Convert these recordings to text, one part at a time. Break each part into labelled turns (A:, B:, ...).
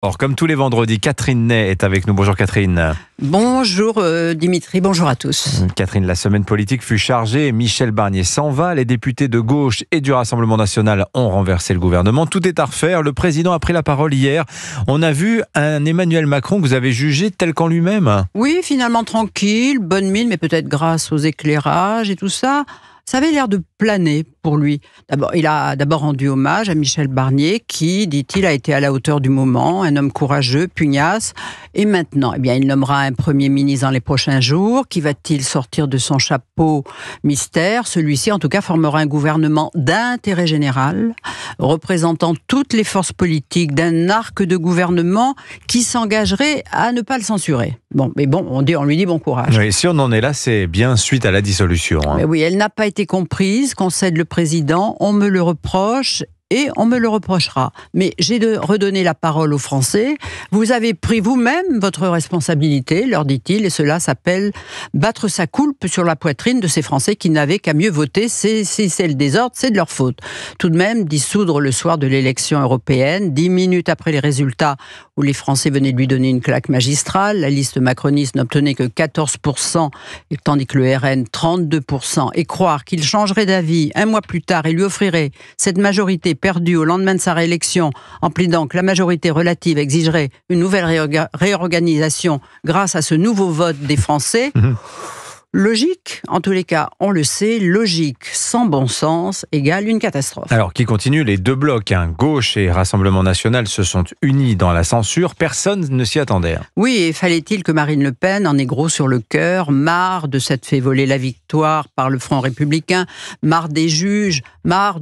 A: Or, comme tous les vendredis, Catherine Ney est avec nous. Bonjour Catherine.
B: Bonjour Dimitri, bonjour à tous.
A: Catherine, la semaine politique fut chargée. Michel Barnier s'en va. Les députés de gauche et du Rassemblement national ont renversé le gouvernement. Tout est à refaire. Le président a pris la parole hier. On a vu un Emmanuel Macron que vous avez jugé tel qu'en lui-même.
B: Oui, finalement tranquille, bonne mine, mais peut-être grâce aux éclairages et tout ça. Ça avait l'air de planer pour lui. Il a d'abord rendu hommage à Michel Barnier qui, dit-il, a été à la hauteur du moment, un homme courageux, pugnace. Et maintenant, il nommera un Premier ministre dans les prochains jours. Qui va-t-il sortir de son chapeau mystère? Celui-ci, en tout cas, formera un gouvernement d'intérêt général, représentant toutes les forces politiques d'un arc de gouvernement qui s'engagerait à ne pas le censurer. On lui dit bon courage.
A: Oui, si on en est là, c'est bien suite à la dissolution.
B: Mais oui, elle n'a pas été comprise, concède le président, on me le reproche et on me le reprochera. Mais j'ai de redonner la parole aux Français. Vous avez pris vous-même votre responsabilité, leur dit-il, et cela s'appelle battre sa coulpe sur la poitrine de ces Français qui n'avaient qu'à mieux voter. Si c'est le désordre, c'est de leur faute. Tout de même, dissoudre le soir de l'élection européenne, 10 minutes après les résultats où les Français venaient de lui donner une claque magistrale, la liste macroniste n'obtenait que 14%, tandis que le RN 32%, et croire qu'il changerait d'avis un mois plus tard et lui offrirait cette majorité perdue au lendemain de sa réélection, en plaidant que la majorité relative exigerait une nouvelle réorganisation grâce à ce nouveau vote des Français. Logique, en tous les cas, on le sait, logique sans bon sens égale une catastrophe.
A: Alors, qui continue, les deux blocs, gauche et Rassemblement national, se sont unis dans la censure. Personne ne s'y attendait. Oui,
B: et fallait-il que Marine Le Pen en ait gros sur le cœur, marre de s'être fait voler la victoire par le Front républicain, marre des juges, marre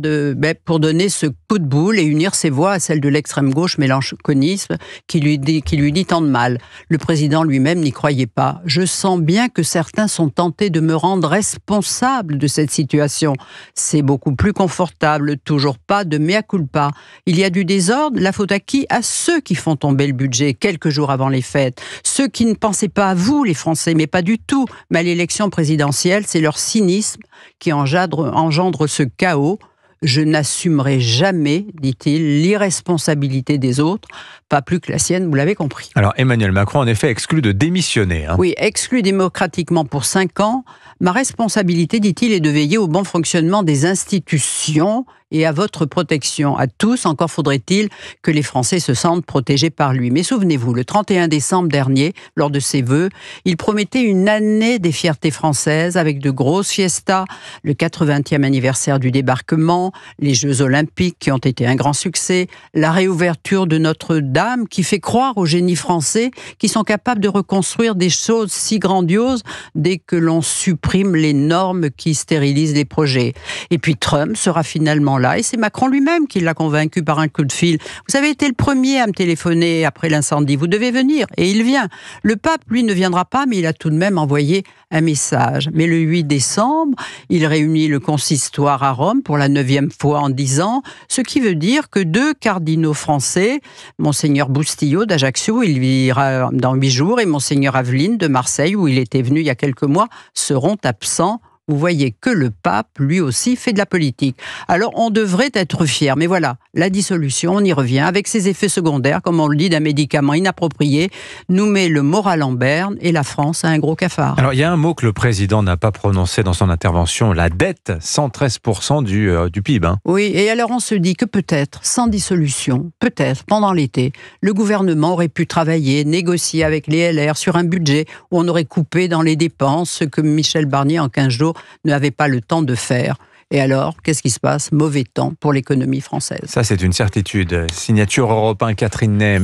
B: pour donner ce coup de boule et unir ses voix à celle de l'extrême gauche mélenchonisme qui lui dit tant de mal. Le président lui-même n'y croyait pas. Je sens bien que certains sont tentés de me rendre responsable de cette situation. C'est beaucoup plus confortable, toujours pas de mea culpa. Il y a du désordre, la faute à qui? À ceux qui font tomber le budget quelques jours avant les fêtes. Ceux qui ne pensaient pas à vous, les Français, mais pas du tout. Mais à l'élection présidentielle, c'est leur cynisme qui engendre ce chaos. Je n'assumerai jamais, dit-il, l'irresponsabilité des autres, pas plus que la sienne, vous l'avez compris.
A: Alors Emmanuel Macron, en effet, exclut de démissionner.
B: Oui, exclu démocratiquement pour 5 ans. Ma responsabilité, dit-il, est de veiller au bon fonctionnement des institutions et à votre protection. À tous, encore faudrait-il que les Français se sentent protégés par lui. Mais souvenez-vous, le 31 décembre dernier, lors de ses vœux, il promettait une année des fiertés françaises avec de grosses fiestas, le 80e anniversaire du débarquement, les Jeux Olympiques qui ont été un grand succès, la réouverture de Notre-Dame qui fait croire aux génies français qui sont capables de reconstruire des choses si grandioses dès que l'on supprime les normes qui stérilisent les projets. Et puis Trump sera finalement là, et c'est Macron lui-même qui l'a convaincu par un coup de fil. Vous avez été le premier à me téléphoner après l'incendie, vous devez venir, et il vient. Le pape, lui, ne viendra pas, mais il a tout de même envoyé un message. Mais le 8 décembre, il réunit le consistoire à Rome pour la 9e fois en 10 ans, ce qui veut dire que 2 cardinaux français, Monseigneur Boustillot d'Ajaccio, il ira dans 8 jours, et Monseigneur Aveline de Marseille, où il était venu il y a quelques mois, seront absents. Vous voyez que le pape, lui aussi, fait de la politique. Alors, on devrait être fiers. Mais voilà, la dissolution, on y revient, avec ses effets secondaires, comme on le dit, d'un médicament inapproprié, nous met le moral en berne et la France a un gros cafard.
A: Alors, il y a un mot que le président n'a pas prononcé dans son intervention, la dette, 113% du PIB.
B: Oui, et alors on se dit que peut-être, sans dissolution, peut-être, pendant l'été, le gouvernement aurait pu travailler, négocier avec les LR sur un budget où on aurait coupé dans les dépenses, ce que Michel Barnier, en 15 jours, n'avait pas le temps de faire. Et alors, qu'est-ce qui se passe? Mauvais temps pour l'économie française.
A: Ça, c'est une certitude. Signature Europe 1, Catherine Ney.